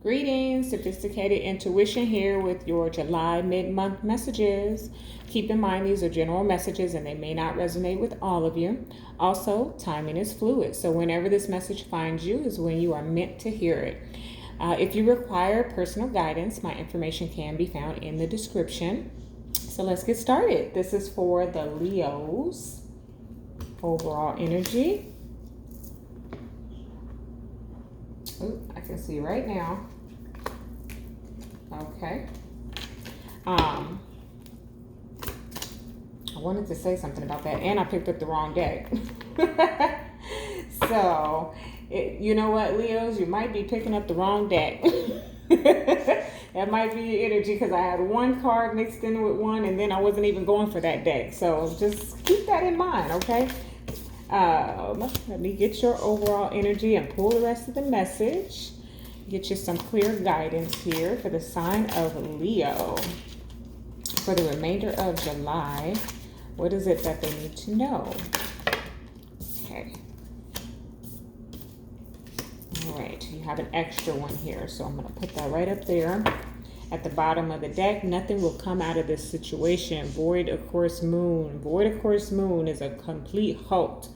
Greetings, Sophisticated Intuition here with your July mid-month messages. Keep in mind these are general messages and they may not resonate with all of you. Also, timing is fluid, so whenever this message finds you is when you are meant to hear it. If you require personal guidance, my information can be found in the description. So let's get started. This is for the Leos. Overall energy. Oh, I can see right now. Okay. I wanted to say something about that, and I picked up the wrong deck. So, you know what, Leos? You might be picking up the wrong deck. That might be your energy because I had one card mixed in with one, and then I wasn't even going for that deck. So just keep that in mind, okay? Let me get your overall energy and pull the rest of the message. Get you some clear guidance here for the sign of Leo. For the remainder of July, what is it that they need to know? Okay. All right, you have an extra one here, so I'm going to put that right up there. At the bottom of the deck, nothing will come out of this situation. Void of course moon. Void of course moon is a complete halt.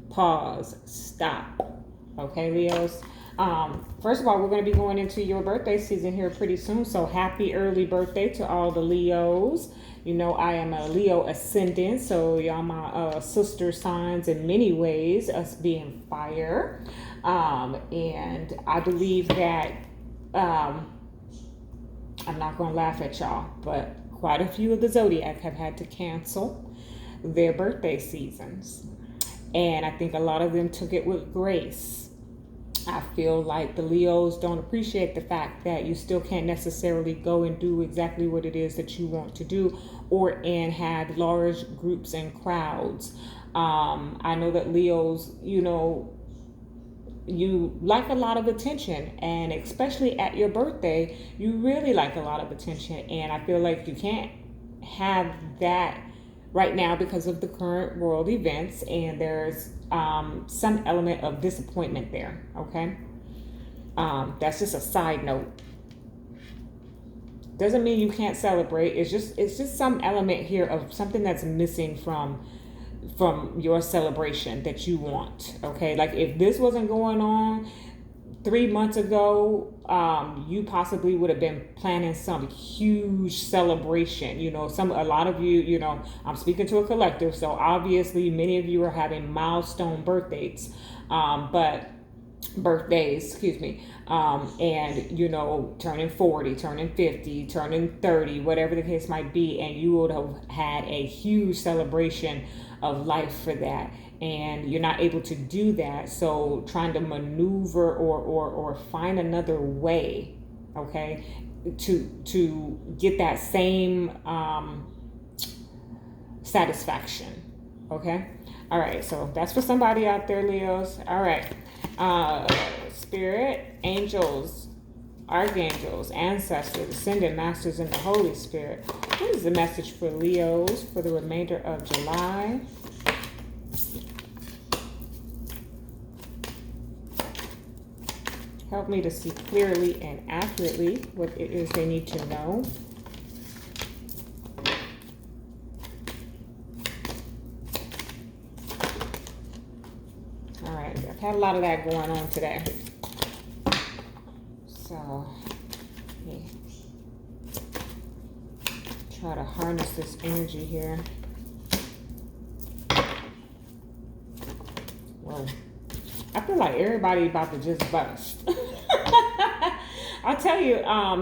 Pause. Stop. Okay, Leos? First of all, we're going to be going into your birthday season here pretty soon. So happy early birthday to all the Leos. You know, I am a Leo ascendant. So y'all my sister signs in many ways, us being fire. And I believe that... I'm not going to laugh at y'all, but quite a few of the zodiac have had to cancel their birthday seasons. And I think a lot of them took it with grace. I feel like the Leos don't appreciate the fact that you still can't necessarily go and do exactly what it is that you want to do and have large groups and crowds. I know that Leos, you like a lot of attention, and especially at your birthday, you really like a lot of attention. And I feel like you can't have that right now because of the current world events, and there's some element of disappointment there. Okay, that's just a side note. Doesn't mean you can't celebrate. It's just some element here of something that's missing from your celebration that you want. Okay, like if this wasn't going on 3 months ago, you possibly would have been planning some huge celebration. A lot of you, I'm speaking to a collective, so obviously many of you are having milestone birthdays, and turning 40, turning 50, turning 30, whatever the case might be, and you would have had a huge celebration of life for that, and you're not able to do that. So trying to maneuver or find another way, okay, to get that same satisfaction. Okay, all right, so that's for somebody out there, Leos. All right, spirit, angels, archangels, ancestors, ascended masters, and the Holy Spirit. What is the message for Leos for the remainder of July? Help me to see clearly and accurately what it is they need to know. All right, I've had a lot of that going on today. So, try to harness this energy here. Whoa. I feel like everybody about to just bust. I'll tell you,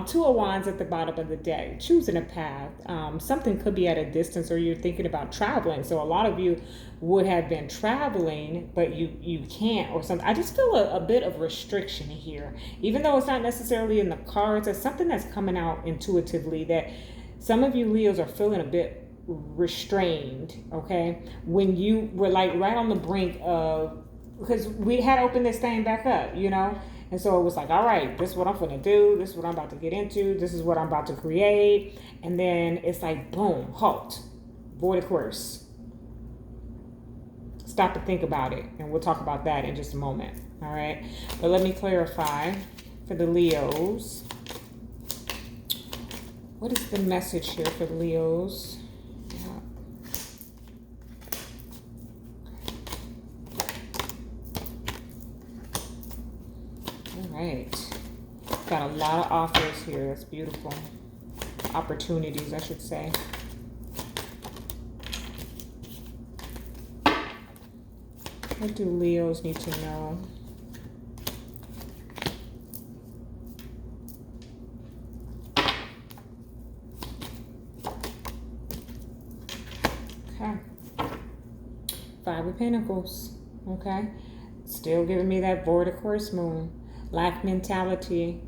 Two of Wands at the bottom of the deck, choosing a path. Something could be at a distance, or you're thinking about traveling. So a lot of you would have been traveling, but you can't, or something. I just feel a bit of restriction here. Even though it's not necessarily in the cards, it's something that's coming out intuitively that some of you Leos are feeling a bit restrained, okay? When you were like right on the brink of, because we had opened this thing back up, and so it was like, all right, this is what I'm going to do. This is what I'm about to get into. This is what I'm about to create. And then it's like, boom, halt, void of course. Stop to think about it. And we'll talk about that in just a moment. All right. But let me clarify for the Leos. What is the message here for the Leos? Yeah. All right. Got a lot of offers here. That's beautiful. Opportunities, I should say. What do Leos need to know? Okay. Five of Pentacles. Okay. Still giving me that void of course moon. Lack mentality.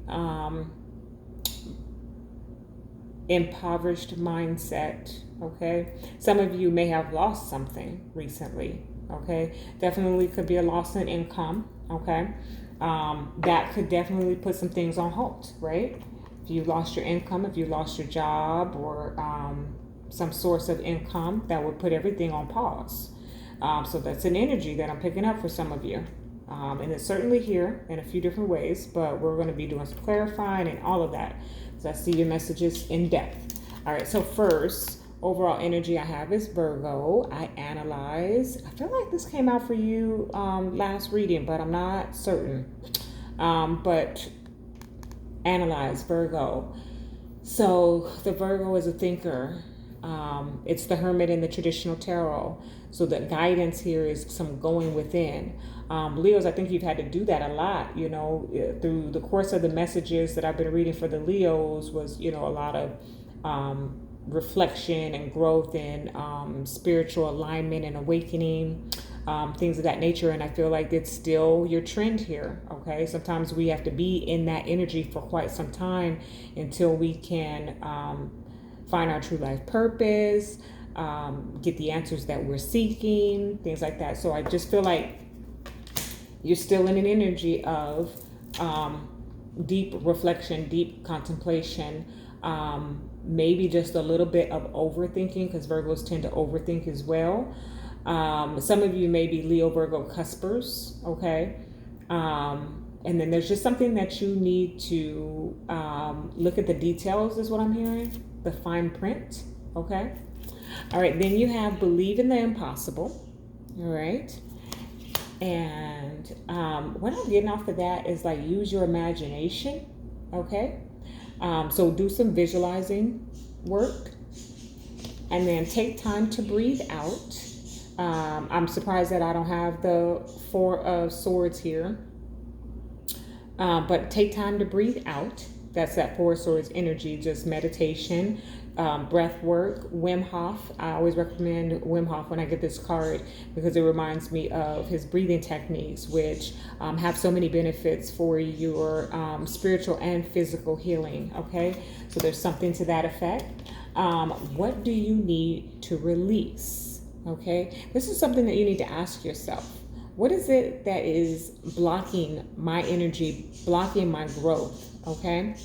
Impoverished mindset. Okay. Some of you may have lost something recently. Okay. Definitely could be a loss in income. Okay. That could definitely put some things on hold, right? If you lost your income, if you lost your job, or some source of income, that would put everything on pause. So that's an energy that I'm picking up for some of you. And it's certainly here in a few different ways, but we're going to be doing some clarifying and all of that. So I see your messages in depth. All right, so first, overall energy I have is Virgo. I analyze. I feel like this came out for you last reading, but I'm not certain. But analyze, Virgo. So the Virgo is a thinker. It's the Hermit in the traditional tarot. So the guidance here is some going within. Leos, I think you've had to do that a lot, through the course of the messages that I've been reading for the Leos was, a lot of reflection and growth and spiritual alignment and awakening, things of that nature. And I feel like it's still your trend here. Okay. Sometimes we have to be in that energy for quite some time until we can find our true life purpose, get the answers that we're seeking, things like that. So I just feel like you're still in an energy of deep reflection, deep contemplation, maybe just a little bit of overthinking, because Virgos tend to overthink as well. Some of you may be Leo Virgo cuspers, okay? And then there's just something that you need to look at the details, is what I'm hearing, the fine print, okay? All right, then you have believe in the impossible, all right? And what I'm getting off of that is like use your imagination, okay? So do some visualizing work, and then take time to breathe out. I'm surprised that I don't have the Four of Swords here, but take time to breathe out. That's that Four of Swords energy, just meditation, breath work, Wim Hof. I always recommend Wim Hof when I get this card because it reminds me of his breathing techniques, which have so many benefits for your spiritual and physical healing, okay? So there's something to that effect. What do you need to release, okay? This is something that you need to ask yourself. What is it that is blocking my energy, blocking my growth, okay?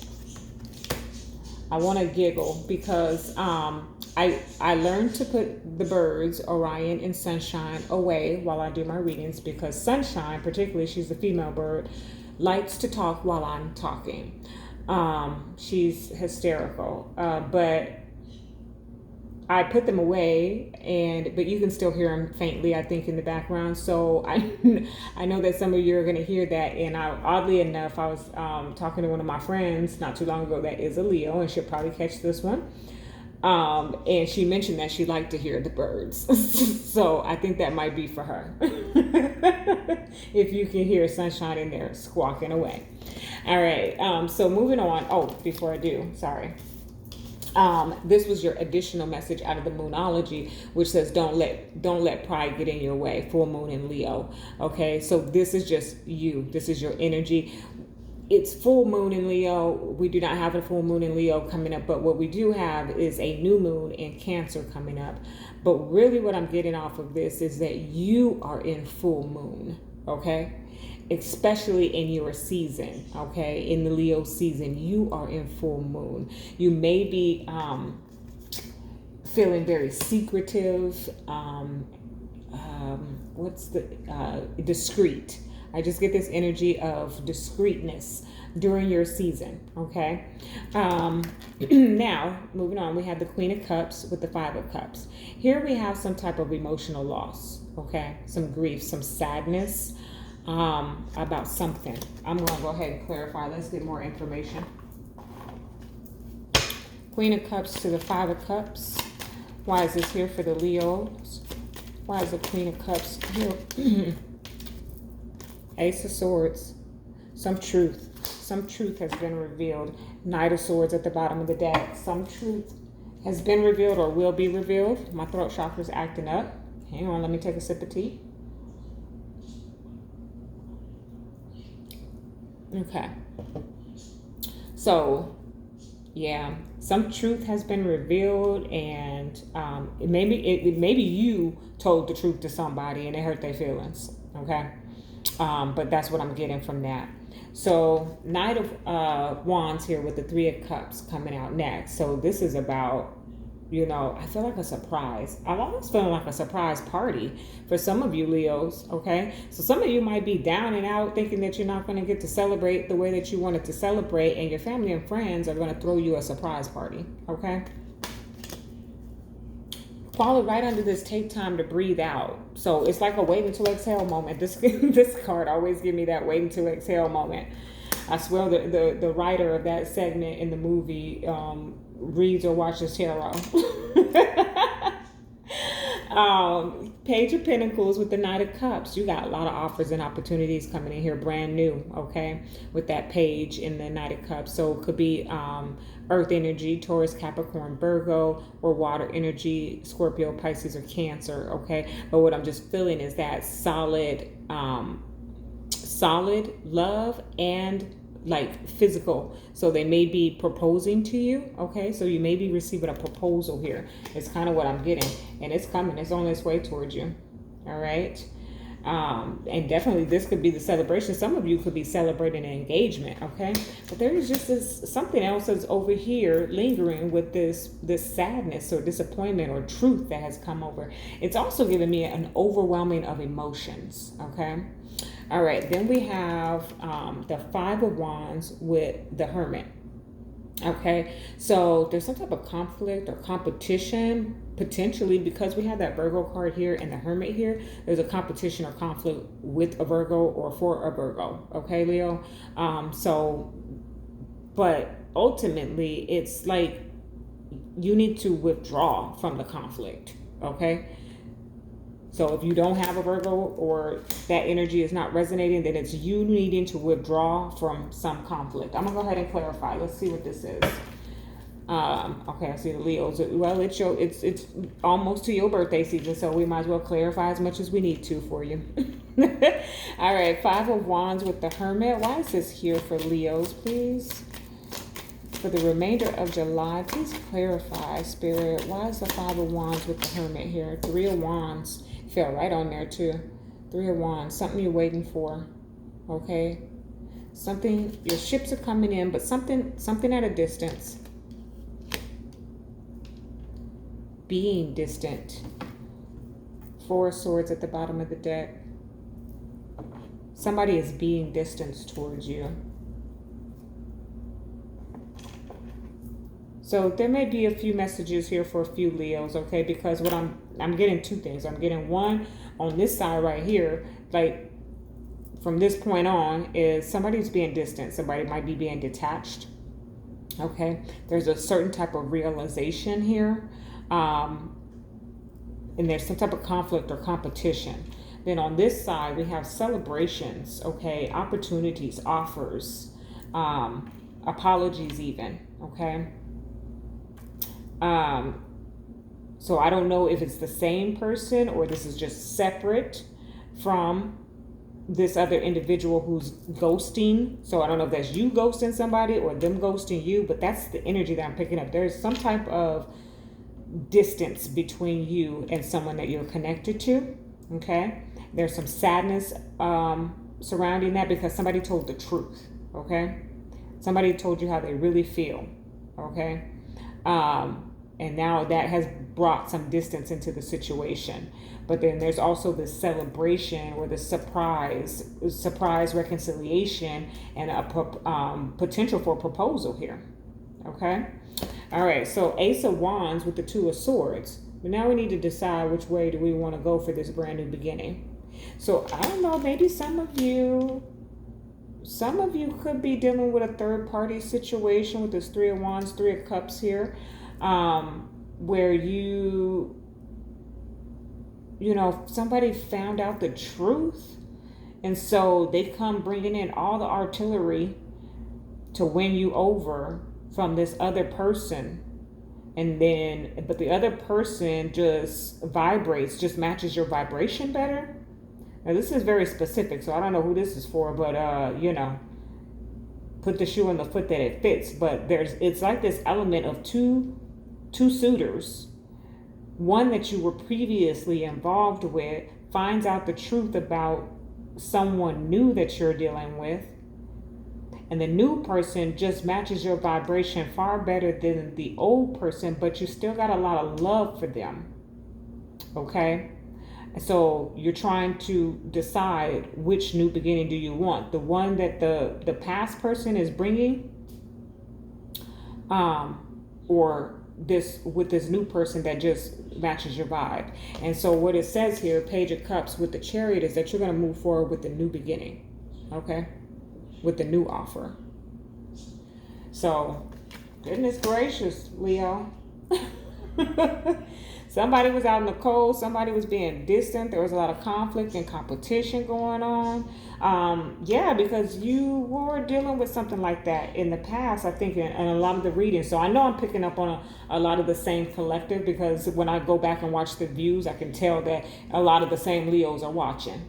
I want to giggle because I learned to put the birds, Orion and Sunshine, away while I do my readings, because Sunshine, particularly, she's a female bird, likes to talk while I'm talking. She's hysterical, but I put them away, but you can still hear them faintly, I think, in the background. So I know that some of you are going to hear that. And oddly enough, I was talking to one of my friends not too long ago that is a Leo, and she'll probably catch this one. And she mentioned that she liked to hear the birds. So I think that might be for her. If you can hear Sunshine in there squawking away. All right. So moving on. Oh, before I do, sorry. This was your additional message out of the Moonology, which says don't let pride get in your way. Full moon in Leo. Okay, so this is just you. This is your energy. It's full moon in Leo. We do not have a full moon in Leo coming up, but what we do have is a new moon in Cancer coming up. But really what I'm getting off of this is that you are in full moon, okay? Especially in your season, okay? In the Leo season, you are in full moon. You may be feeling very secretive, discreet. I just get this energy of discreetness during your season, okay? Now, moving on, we have the Queen of Cups with the Five of Cups. Here we have some type of emotional loss, okay? Some grief, some sadness about something. I'm going to go ahead and clarify. Let's get more information. Queen of Cups to the Five of Cups. Why is this here for the Leos? Why is the Queen of Cups here? Ace of Swords. Some truth. Some truth has been revealed. Knight of Swords at the bottom of the deck. Some truth has been revealed or will be revealed. My throat chakra is acting up. Hang on, let me take a sip of tea. Okay. So, yeah, some truth has been revealed, and maybe you told the truth to somebody and it hurt their feelings. Okay. But that's what I'm getting from that. So Knight of Wands here with the Three of Cups coming out next. So this is about, I feel like a surprise. I'm almost feeling like a surprise party for some of you Leos, okay? So some of you might be down and out thinking that you're not going to get to celebrate the way that you wanted to celebrate, and your family and friends are going to throw you a surprise party, okay? Follow right under this, take time to breathe out. So it's like a wait until exhale moment. This card always give me that wait until exhale moment. I swear the writer of that segment in the movie reads or watches tarot. Page of Pentacles with the Knight of Cups. You got a lot of offers and opportunities coming in here, brand new, okay, with that page in the Knight of Cups. So it could be Earth energy, Taurus, Capricorn, Virgo, or water energy, Scorpio, Pisces, or Cancer, okay? But what I'm just feeling is that solid love and like physical. So they may be proposing to you, okay? So you may be receiving a proposal here. It's kind of what I'm getting, and it's coming. It's on its way towards you, all right? And definitely this could be the celebration. Some of you could be celebrating an engagement, okay? But there is just something else that's over here lingering with this sadness or disappointment or truth that has come over. It's also giving me an overwhelming of emotions, okay? All right, then we have the Five of Wands with the Hermit. Okay, so there's some type of conflict or competition, potentially, because we have that Virgo card here and the Hermit here. There's a competition or conflict with a Virgo or for a Virgo. Okay, Leo? But ultimately, it's like you need to withdraw from the conflict. Okay? So if you don't have a Virgo or that energy is not resonating, then it's you needing to withdraw from some conflict. I'm going to go ahead and clarify. Let's see what this is. Okay, I see the Leos. Well, it's almost to your birthday season, so we might as well clarify as much as we need to for you. All right, Five of Wands with the Hermit. Why is this here for Leos, please? For the remainder of July, please clarify, Spirit. Why is the Five of Wands with the Hermit here? Three of Wands. Fell right on there too. Three of Wands, something you're waiting for, okay? Something, your ships are coming in, but something at a distance. Being distant. Four of Swords at the bottom of the deck. Somebody is being distant towards you. So there may be a few messages here for a few Leos, okay? Because what I'm getting two things. I'm getting one on this side right here, like from this point on, is somebody's being distant. Somebody might be being detached, okay? There's a certain type of realization here, and there's some type of conflict or competition. Then on this side, we have celebrations, okay? Opportunities, offers, apologies even, okay? So I don't know if it's the same person or this is just separate from this other individual who's ghosting. So I don't know if that's you ghosting somebody or them ghosting you, but that's the energy that I'm picking up. There's some type of distance between you and someone that you're connected to, okay? There's some sadness surrounding that because somebody told the truth, okay? Somebody told you how they really feel, okay? And now that has brought some distance into the situation. But then there's also the celebration or the surprise reconciliation and a potential for a proposal here. Okay. All right. So Ace of Wands with the Two of Swords. But now we need to decide which way do we want to go for this brand new beginning. So I don't know, maybe some of you could be dealing with a third party situation with this Three of Wands, Three of Cups here, where you know, somebody found out the truth, and so they come bringing in all the artillery to win you over from this other person. And then, but the other person just vibrates, just matches your vibration better. Now this is very specific, so I don't know who this is for, but you know, put the shoe on the foot that it fits. But it's like this element of two suitors. One that you were previously involved with finds out the truth about someone new that you're dealing with. And the new person just matches your vibration far better than the old person, but you still got a lot of love for them. Okay? So you're trying to decide which new beginning do you want. The one that the past person is bringing, or this with this new person that just matches your vibe. And so what it says here, Page of Cups with the Chariot, is that you're going to move forward with the new beginning. Okay? With the new offer. So, goodness gracious, Leo. Somebody was out in the cold. Somebody was being distant. There was a lot of conflict and competition going on. Yeah, because you were dealing with something like that in the past, I think, in a lot of the readings. So I know I'm picking up on a lot of the same collective, because when I go back and watch the views, I can tell that a lot of the same Leos are watching.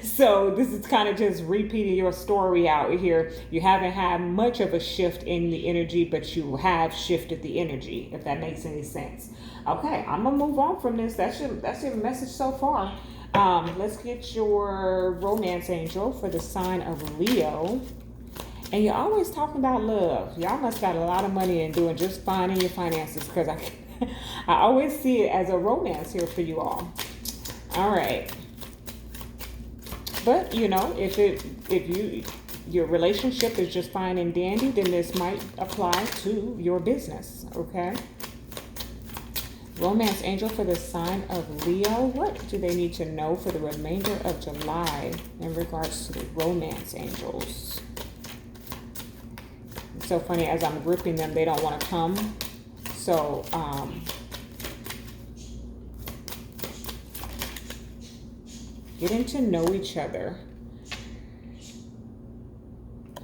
So this is kind of just repeating your story out here. You haven't had much of a shift in the energy, but you have shifted the energy, if that makes any sense. Okay, I'm gonna move on from this. That's your message so far. Let's get your romance angel for the sign of Leo. And you're always talking about love. Y'all must got a lot of money and doing just fine in your finances, because I always see it as a romance here for you all. All right. But you know, if your relationship is just fine and dandy, then this might apply to your business. Okay. Romance angel for the sign of Leo. What do they need to know for the remainder of July in regards to the romance angels? It's so funny, as I'm gripping them, they don't want to come. So, getting to know each other.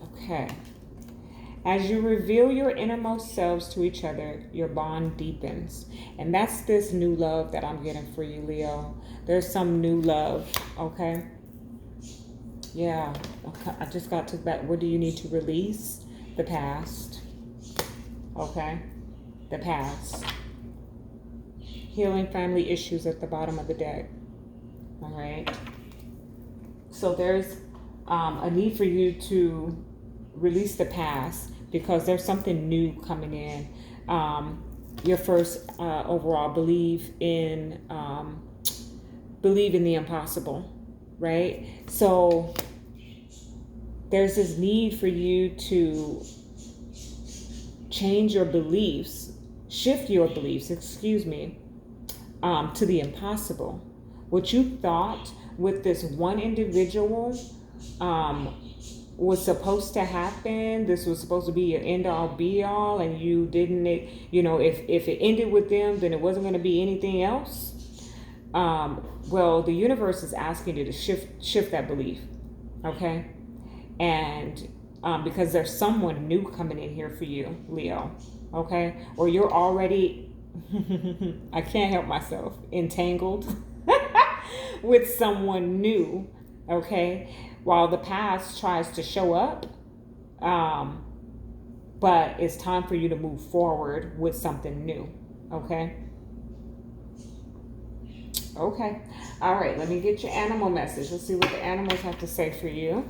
Okay. As you reveal your innermost selves to each other, your bond deepens. And that's this new love that I'm getting for you, Leo. There's some new love, okay? Yeah, okay. I just got to that. What do you need to release? The past, okay? The past. Healing family issues at the bottom of the deck, all right? So there's a need for you to release the past, because there's something new coming in. Your first overall believe in the impossible, right? So there's this need for you to change your beliefs, shift your beliefs, excuse me, to the impossible. What you thought with this one individual was supposed to happen. This was supposed to be your end all be all, and you didn't, you know, if it ended with them, then it wasn't going to be anything else. Well, the universe is asking you to shift that belief, okay? And because there's someone new coming in here for you, Leo, okay? Or you're already, I can't help myself, entangled with someone new, okay? While the past tries to show up, but it's time for you to move forward with something new, okay? Okay. All right, let me get your animal message. Let's see what the animals have to say for you.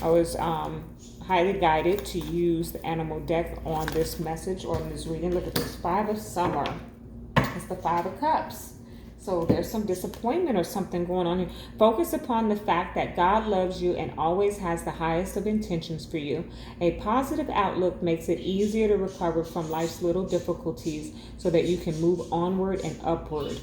I highly guided to use the animal deck on this message or on this reading. Look at this, 5 of Summer. It's the 5 of Cups. So there's some disappointment or something going on here. Focus upon the fact that God loves you and always has the highest of intentions for you. A positive outlook makes it easier to recover from life's little difficulties so that you can move onward and upward.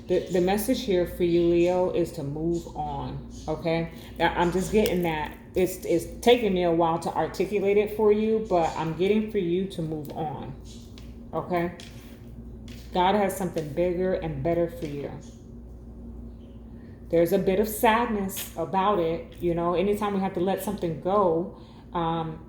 The message here for you, Leo, is to move on, okay? Now, I'm just getting that. It's taking me a while to articulate it for you, but I'm getting for you to move on, okay? God has something bigger and better for you. There's a bit of sadness about it, you know, anytime we have to let something go.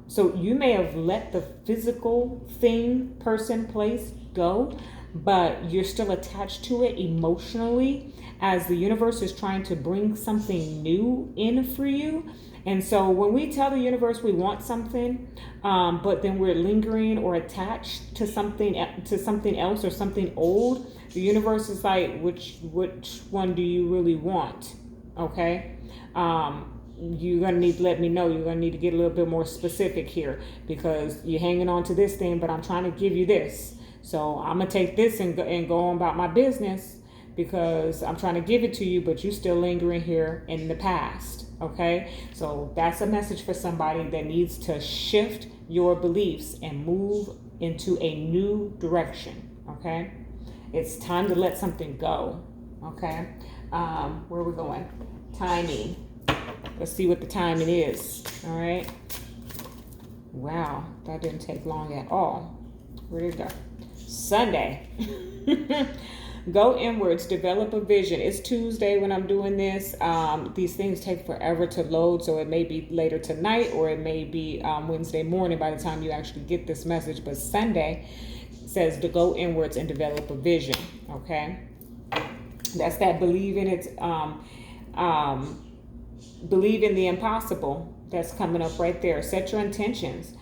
So you may have let the physical thing, person, place go, but you're still attached to it emotionally as the universe is trying to bring something new in for you. And so when we tell the universe we want something, but then we're lingering or attached to something else or something old, the universe is like, which one do you really want? Okay. You're going to need to let me know. You're going to need to get a little bit more specific here because you're hanging on to this thing, but I'm trying to give you this. So I'm going to take this and go on about my business because I'm trying to give it to you, but you're still lingering here in the past. Okay, so that's a message for somebody that needs to shift your beliefs and move into a new direction. Okay, it's time to let something go. Okay, where are we going? Timing. Let's see what the timing is. All right. Wow, that didn't take long at all. Where did it go? Sunday. Go inwards, develop a vision. It's Tuesday when I'm doing this. These things take forever to load, so it may be later tonight or it may be Wednesday morning by the time you actually get this message. But Sunday says to go inwards and develop a vision, okay? That's that believe in it, believe in the impossible. That's coming up right there. Set your intentions.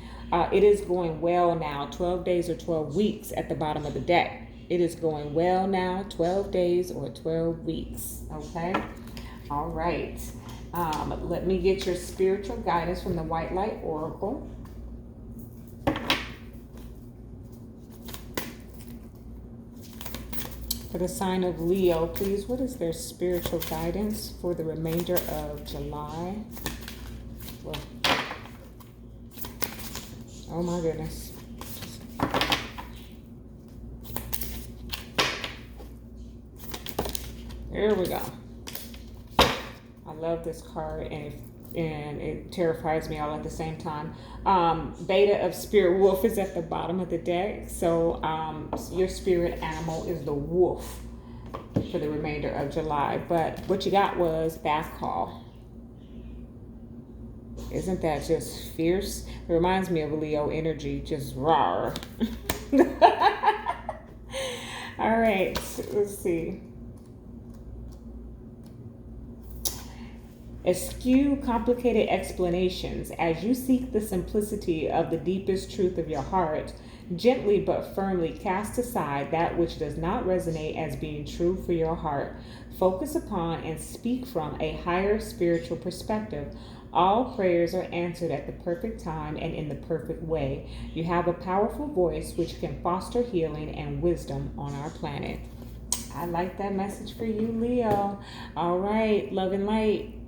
It is going well now, 12 days or 12 weeks at the bottom of the deck. It is going well now, 12 days or 12 weeks, okay? All right. Let me get your spiritual guidance from the White Light Oracle. For the sign of Leo, please, what is their spiritual guidance for the remainder of July? Well, oh my goodness. There we go. I love this card and it terrifies me all at the same time. Beta of Spirit Wolf is at the bottom of the deck. So your spirit animal is the wolf for the remainder of July. But what you got was bath call. Isn't that just fierce? It reminds me of Leo energy, just raw. All right, let's see. Eschew complicated explanations as you seek the simplicity of the deepest truth of your heart. Gently but firmly cast aside that which does not resonate as being true for your heart. Focus upon and speak from a higher spiritual perspective. All prayers are answered at the perfect time and in the perfect way. You have a powerful voice which can foster healing and wisdom on our planet. I like that message for you, Leo. All right, love and light.